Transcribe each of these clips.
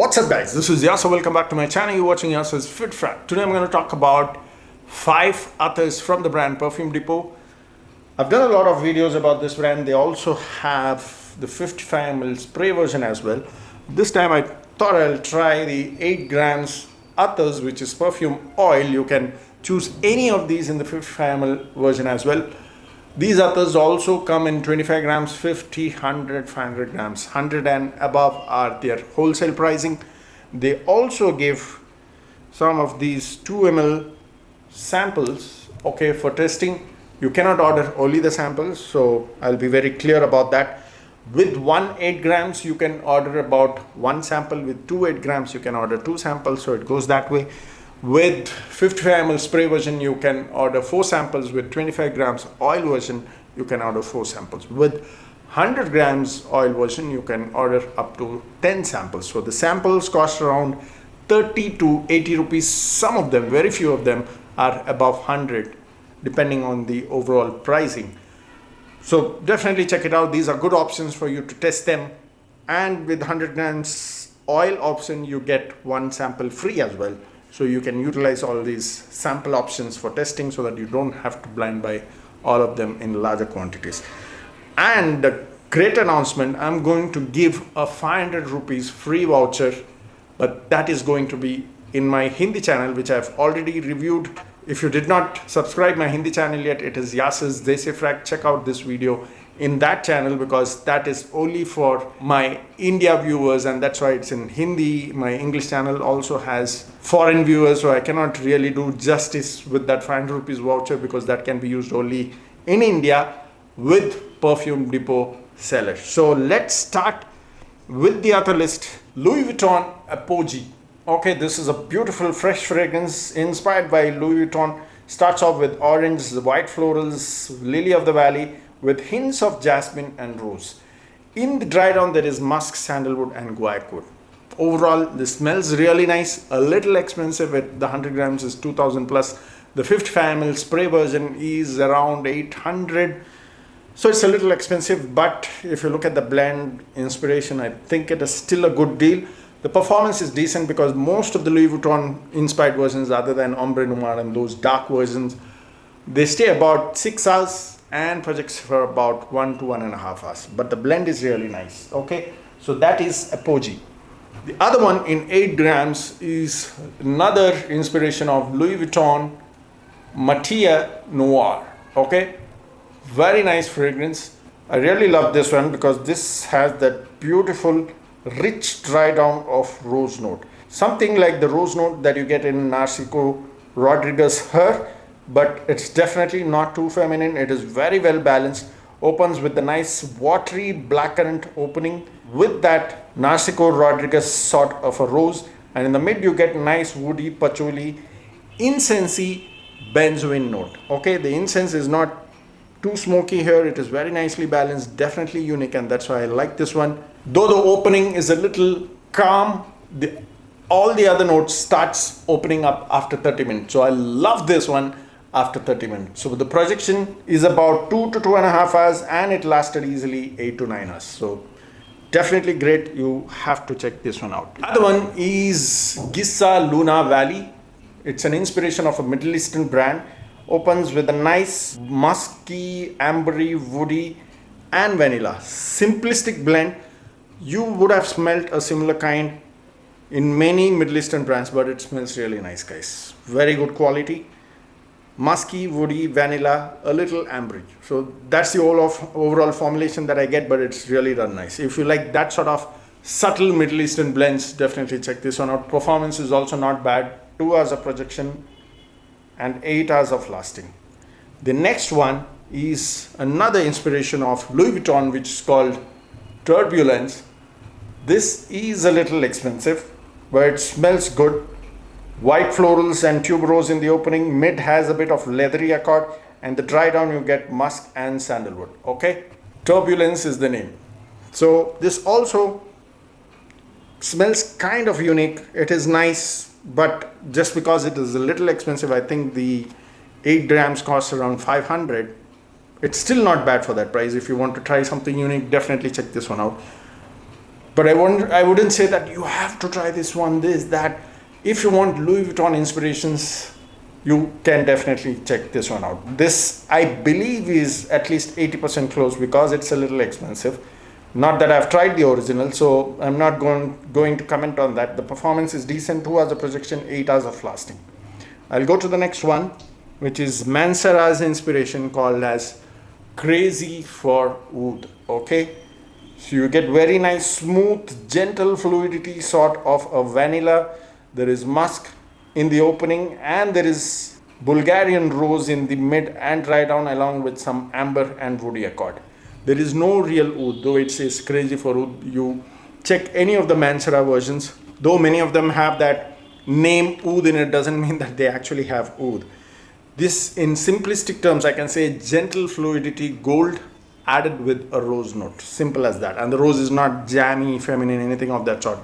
What's up guys, this is Yaser. Welcome back to my channel. You're watching Yaser's Fit Frack. Today I'm going to talk about 5 others from the brand Perfume Depot. I've done a lot of videos about this brand. They also have the 55 ml spray version as well. This time I thought I'll try the 8 grams others, which is perfume oil. You can choose any of these in the 55 ml version as well. These others also come in 25 grams, 50, 100, 500 grams. 100 and above are their wholesale pricing. They also give some of these 2 ml samples, okay, for testing. You cannot order only the samples, so I'll be very clear about that. With 1 8 grams, you can order about 1 sample. With 2 8 grams, you can order 2 samples, so it goes that way. With 55 ml spray version, you can order 4 samples. With 25 grams oil version, you can order 4 samples. With 100 grams oil version, you can order up to 10 samples. So the samples cost around 30 to 80 rupees. Some of them, very few of them, are above 100, depending on the overall pricing. So definitely check it out. These are good options for you to test them. And with 100 grams oil option, you get 1 sample free as well. So you can utilize all these sample options for testing so that you don't have to blind buy all of them in larger quantities. And the great announcement, I'm going to give a 500 rupees free voucher, but that is going to be in my Hindi channel, which I've already reviewed. If you did not subscribe my Hindi channel yet, it is Yaser's Yaserfrags. Check out this video in that channel because that is only for my India viewers, and that's why it's in Hindi. My English channel also has foreign viewers, so I cannot really do justice with that 500 rupees voucher because that can be used only in India with Perfume Depot sellers. So let's start with the other list. Louis Vuitton Apogee. Okay, this is a beautiful fresh fragrance inspired by Louis Vuitton. Starts off with orange, white florals, lily of the valley, with hints of jasmine and rose. In the dry down, there is musk, sandalwood and guaiac. Overall, this smells really nice. A little expensive. With the 100 grams is 2000 plus. The 55 ml spray version is around 800. So it's a little expensive, but if you look at the blend inspiration, I think it is still a good deal. The performance is decent because most of the Louis Vuitton inspired versions, other than Ombre Noir and those dark versions, they stay about 6 hours and projects for about 1 to 1.5 hours. But the blend is really nice. Okay, so that is Apogee. The other one in 8 grams is another inspiration of Louis Vuitton Mancera Noir. Okay, very nice fragrance. I really love this one because this has that beautiful rich dry down of rose note, something like the rose note that you get in Narciso Rodriguez Her, but it's definitely not too feminine. It is very well balanced. Opens with the nice watery blackcurrant opening with that Narciso Rodriguez sort of a rose, and in the mid you get nice woody, patchouli, incensey, benzoin note. Okay, the incense is not too smoky here. It is very nicely balanced, definitely unique, and that's why I like this one. Though the opening is a little calm, all the other notes starts opening up after 30 minutes. So I love this one after 30 minutes. So the projection is about 2 to 2.5 hours and it lasted easily 8 to 9 hours. So definitely great. You have to check this one out. The other one is Giza Luna Valley. It's an inspiration of a Middle Eastern brand. Opens with a nice musky, ambery, woody and vanilla. Simplistic blend. You would have smelt a similar kind in many Middle Eastern brands, but it smells really nice, guys. Very good quality. Musky, woody, vanilla, a little ambery. So that's the overall formulation that I get, but it's really done nice. If you like that sort of subtle Middle Eastern blends, definitely check this one out. Performance is also not bad. 2 hours of projection and 8 hours of lasting. The next one is another inspiration of Louis Vuitton, which is called Turbulence. This is a little expensive, but it smells good. White florals and tuberose in the opening. Mid has a bit of leathery accord, and the dry down you get musk and sandalwood. Okay, Turbulence is the name. So this also smells kind of unique. It is nice, but just because it is a little expensive, I think the 8 grams costs around 500. It's still not bad for that price. If you want to try something unique, definitely check this one out. But I wouldn't say that you have to try this one, this, that. If you want Louis Vuitton inspirations, you can definitely check this one out. This, I believe, is at least 80% close because it's a little expensive. Not that I've tried the original, so I'm not going to comment on that. The performance is decent, 2 hours of projection, 8 hours of lasting. I'll go to the next one, which is Mancera's inspiration, called as Crazy for Oud. Okay, so you get very nice, smooth, gentle fluidity, sort of a vanilla. There is musk in the opening, and there is Bulgarian rose in the mid and dry down, along with some amber and woody accord. There is no real oud, though it says Crazy for Oud. You check any of the Mancera versions, though many of them have that name oud in it, doesn't mean that they actually have oud. This, in simplistic terms, I can say gentle fluidity, gold added with a rose note. Simple as that. And the rose is not jammy, feminine, anything of that sort.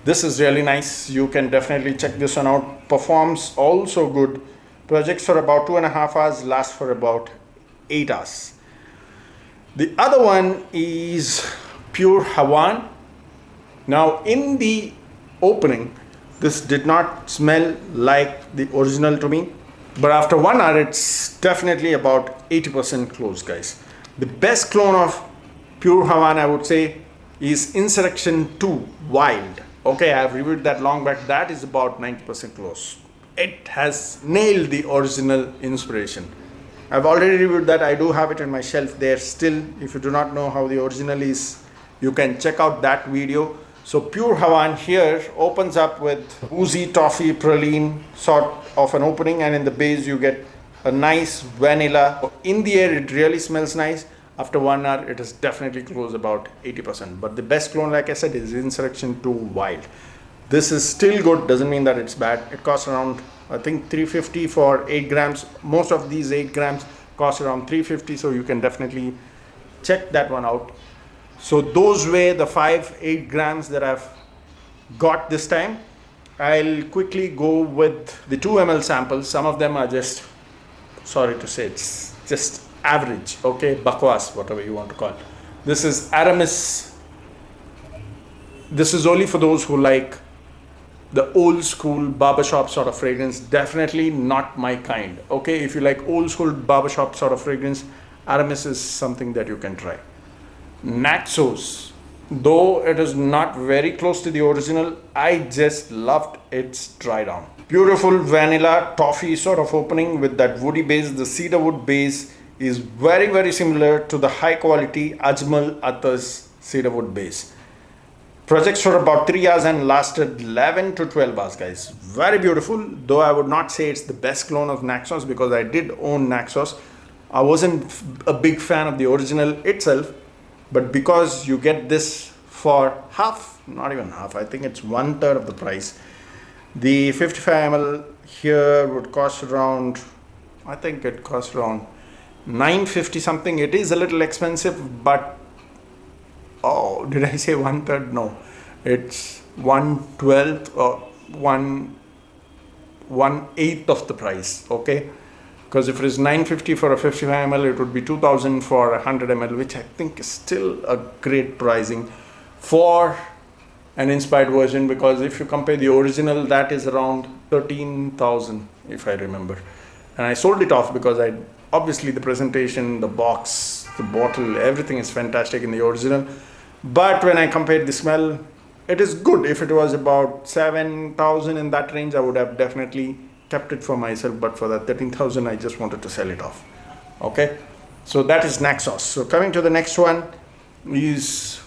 This is really nice. You can definitely check this one out. Performs also good. Projects for about 2.5 hours, lasts for about 8 hours. The other one is Purehavan. Now, in the opening, this did not smell like the original to me, but after 1 hour, it's definitely about 80% close, guys. The best clone of Purehavan, I would say, is Insurrection 2 Wild. Okay, I have reviewed that long back. That is about 90% close. It has nailed the original inspiration. I've already reviewed that. I do have it in my shelf there still. If you do not know how the original is, you can check out that video. So Purehavan here opens up with oozy toffee praline sort of an opening, and in the base you get a nice vanilla. In the air it really smells nice. After 1 hour it is definitely close about 80%. But the best clone, like I said, is Insurrection 2 Wild. This is still good, doesn't mean that it's bad. It costs around, I think, 350 for 8 grams. Most of these 8 grams cost around 350, so you can definitely check that one out. So those were the 8 grams that I've got this time. I'll quickly go with the 2 ml samples. Some of them are just, sorry to say, it's just average, okay, bakwas, whatever you want to call it. This is Aramis. This is only for those who like the old school barbershop sort of fragrance. Definitely not my kind, okay. If you like old school barbershop sort of fragrance, Aramis is something that you can try. Naxos, though it is not very close to the original, I just loved its dry down. Beautiful vanilla toffee sort of opening with that woody base. The cedar wood base is very, very similar to the high quality Ajmal Athar's cedar wood base. Projects for about 3 hours and lasted 11 to 12 hours, guys. Very beautiful, though I would not say it's the best clone of Naxos because I did own Naxos. I wasn't a big fan of the original itself, but because you get this for half, not even half, I think it's 1/3 of the price. The 55 ml here would cost around, I think it costs around 950 something. It is a little expensive, but oh, did I say 1/3? No, it's 1/12 or 1/8 of the price, okay? Because if it is 950 for a 55 ml, it would be 2000 for a 100 ml, which I think is still a great pricing for an inspired version, because if you compare the original, that is around 13,000 if I remember. And I sold it off because obviously the presentation, the box, the bottle, everything is fantastic in the original. But when I compared the smell, it is good. If it was about 7,000 in that range, I would have definitely kept it for myself, but for that 13,000 I just wanted to sell it off. Okay, so that is Naxos. So coming to the next one is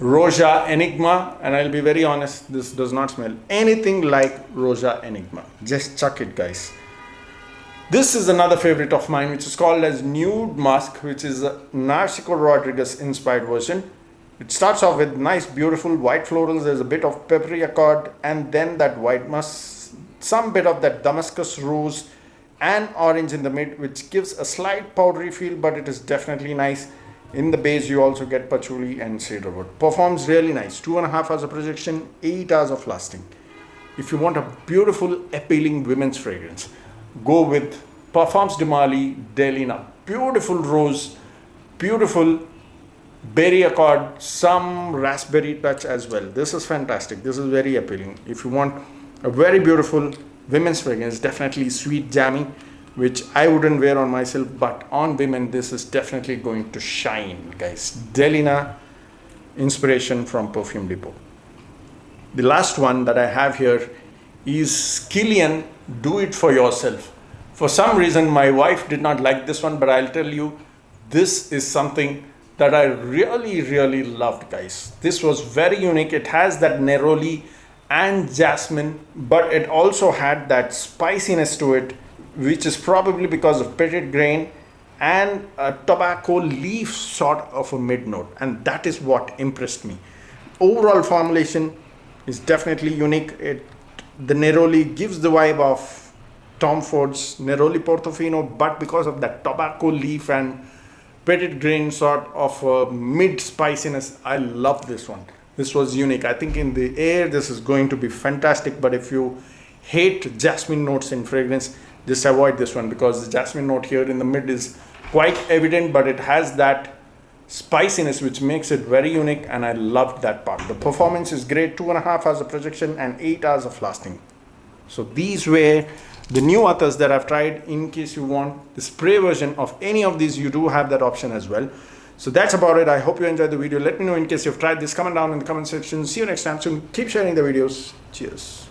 Roja Enigma, and I'll be very honest, this does not smell anything like Roja Enigma. Just chuck it, guys. This is another favorite of mine, which is called as Nude Mask, which is a Narciso Rodriguez inspired version. It starts off with nice beautiful white florals. There's a bit of peppery accord, and then that white musk, some bit of that Damascus rose and orange in the mid, which gives a slight powdery feel, but it is definitely nice. In the base you also get patchouli and cedarwood. Performs really nice. 2.5 hours of projection, 8 hours of lasting. If you want a beautiful, appealing women's fragrance, go with Parfums de Mali Delina. Beautiful rose, beautiful berry accord, some raspberry touch as well. This is fantastic. This is very appealing. If you want a very beautiful women's fragrance, definitely sweet jammy, which I wouldn't wear on myself, but on women this is definitely going to shine, guys. Delina inspiration from Perfume Depot. The last one that I have here is Killian Do It For Yourself. For some reason my wife did not like this one, but I'll tell you, this is something that I really loved, guys. This was very unique. It has that neroli and jasmine, but it also had that spiciness to it, which is probably because of pitted grain and a tobacco leaf sort of a mid note, and that is what impressed me. Overall formulation is definitely unique. The neroli gives the vibe of Tom Ford's Neroli Portofino, but because of that tobacco leaf and pitted grain sort of mid spiciness, I love this one. This was unique. I think in the air this is going to be fantastic, but if you hate jasmine notes in fragrance, just avoid this one, because the jasmine note here in the mid is quite evident, but it has that spiciness which makes it very unique, and I loved that part. The performance is great, 2.5 hours of projection and 8 hours of lasting. So these were the new others that I've tried. In case you want the spray version of any of these, you do have that option as well. So that's about it. I hope you enjoyed the video. Let me know in case you've tried this. Comment down in the comment section. See you next time soon. Keep sharing the videos. Cheers.